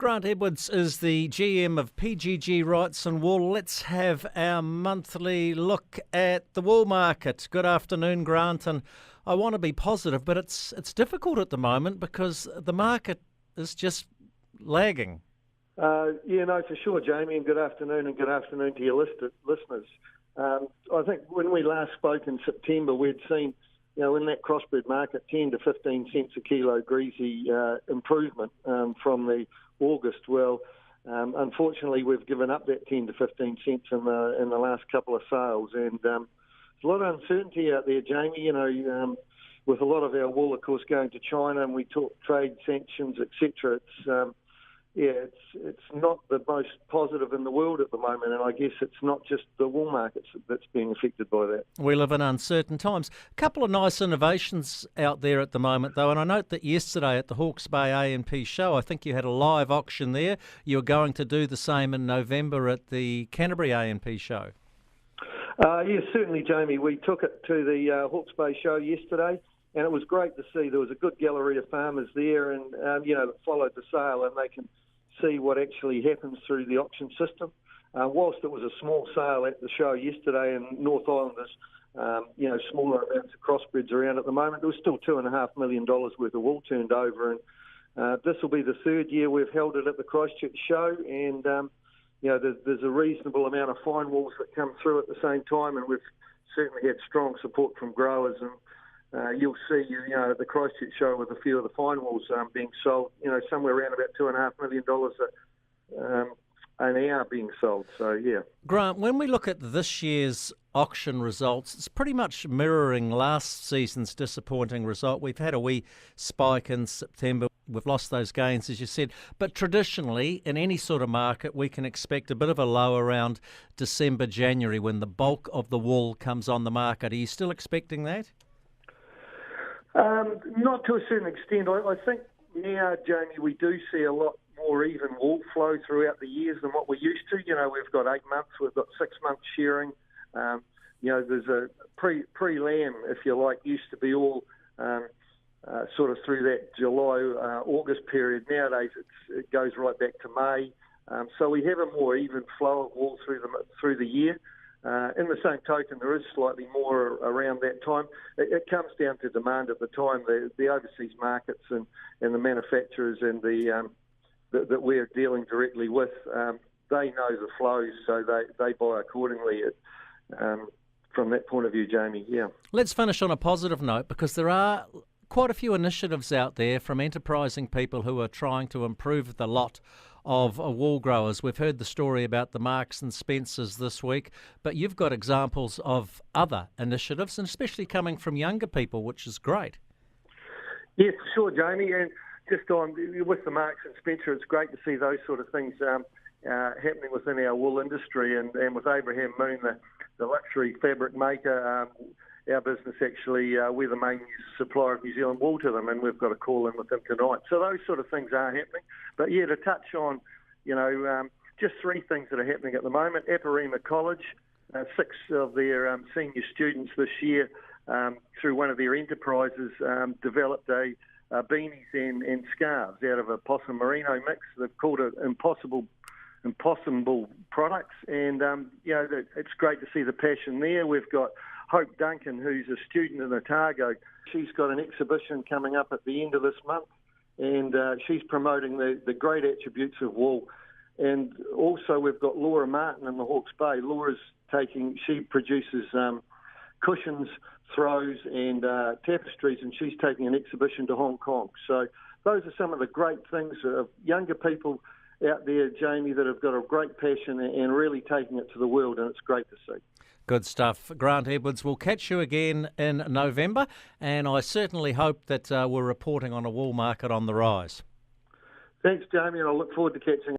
Grant Edwards is the GM of PGG Wrightson Wool. Let's have our monthly look at the wool market. Good afternoon, Grant. And I want to be positive, but it's difficult at the moment because the market is just lagging. For sure, Jamie, and good afternoon to your listeners. I think when we last spoke in September, we'd seen, in that crossbred market, 10 to 15 cents a kilo greasy improvement from the August. Well, unfortunately, we've given up that 10 to 15 cents in the last couple of sales, and there's a lot of uncertainty out there, Jamie. With a lot of our wool, of course, going to China, and we talk trade sanctions, etc. It's not the most positive in the world at the moment, and I guess it's not just the wool markets that's being affected by that. We live in uncertain times. A couple of nice innovations out there at the moment, though, and I note that yesterday at the Hawkes Bay A&P Show, I think you had a live auction there. You're going to do the same in November at the Canterbury A&P Show. Yes, certainly, Jamie. We took it to the Hawkes Bay Show yesterday, and it was great to see. There was a good gallery of farmers there, and that followed the sale, and they can see what actually happens through the auction system. Whilst it was a small sale at the show yesterday, and North Islanders, smaller amounts of crossbreds around at the moment, there was still $2.5 million worth of wool turned over, and this will be the third year we've held it at the Christchurch show, and there's a reasonable amount of fine wools that come through at the same time, and we've certainly had strong support from growers, and you'll see, at the Christchurch show with a few of the fine wools being sold, somewhere around about $2.5 million an hour being sold. So, yeah. Grant, when we look at this year's auction results, it's pretty much mirroring last season's disappointing result. We've had a wee spike in September. We've lost those gains, as you said. But traditionally, in any sort of market, we can expect a bit of a low around December, January, when the bulk of the wool comes on the market. Are you still expecting that? Not to a certain extent. I think now, Jamie, we do see a lot more even wool flow throughout the years than what we used to. We've got 8 months, we've got 6 months shearing. There's a pre-lamb, if you like, used to be all sort of through that July, August period. Nowadays, it goes right back to May. So we have a more even flow of wool through the year. In the same token, there is slightly more around that time. It comes down to demand at the time. The overseas markets and the manufacturers and that we're dealing directly with, they know the flows, so they buy accordingly from that point of view, Jamie, yeah. Let's finish on a positive note, because there are quite a few initiatives out there from enterprising people who are trying to improve the lot of wool growers. We've heard the story about the Marks and Spencers this week, but you've got examples of other initiatives, and especially coming from younger people, which is great. Yes, sure, Jamie. And just on with the Marks and Spencer, it's great to see those sort of things happening within our wool industry, and with Abraham Moon, the luxury fabric maker. Our business actually, we're the main supplier of New Zealand wool to them, and we've got a call in with them tonight. So those sort of things are happening. But yeah, to touch on, just 3 things that are happening at the moment. Aparima College, 6 of their senior students this year, through one of their enterprises, developed a beanies and scarves out of a possum merino mix. They've called it impossible products, and it's great to see the passion there. We've got Hope Duncan, who's a student in Otago. She's got an exhibition coming up at the end of this month, and she's promoting the great attributes of wool. And also we've got Laura Martin in the Hawke's Bay. She produces cushions, throws and tapestries, and she's taking an exhibition to Hong Kong. So those are some of the great things of younger people out there, Jamie, that have got a great passion and really taking it to the world, and it's great to see. Good stuff. Grant Edwards, we'll catch you again in November, and I certainly hope that we're reporting on a wool market on the rise. Thanks, Jamie, and I look forward to catching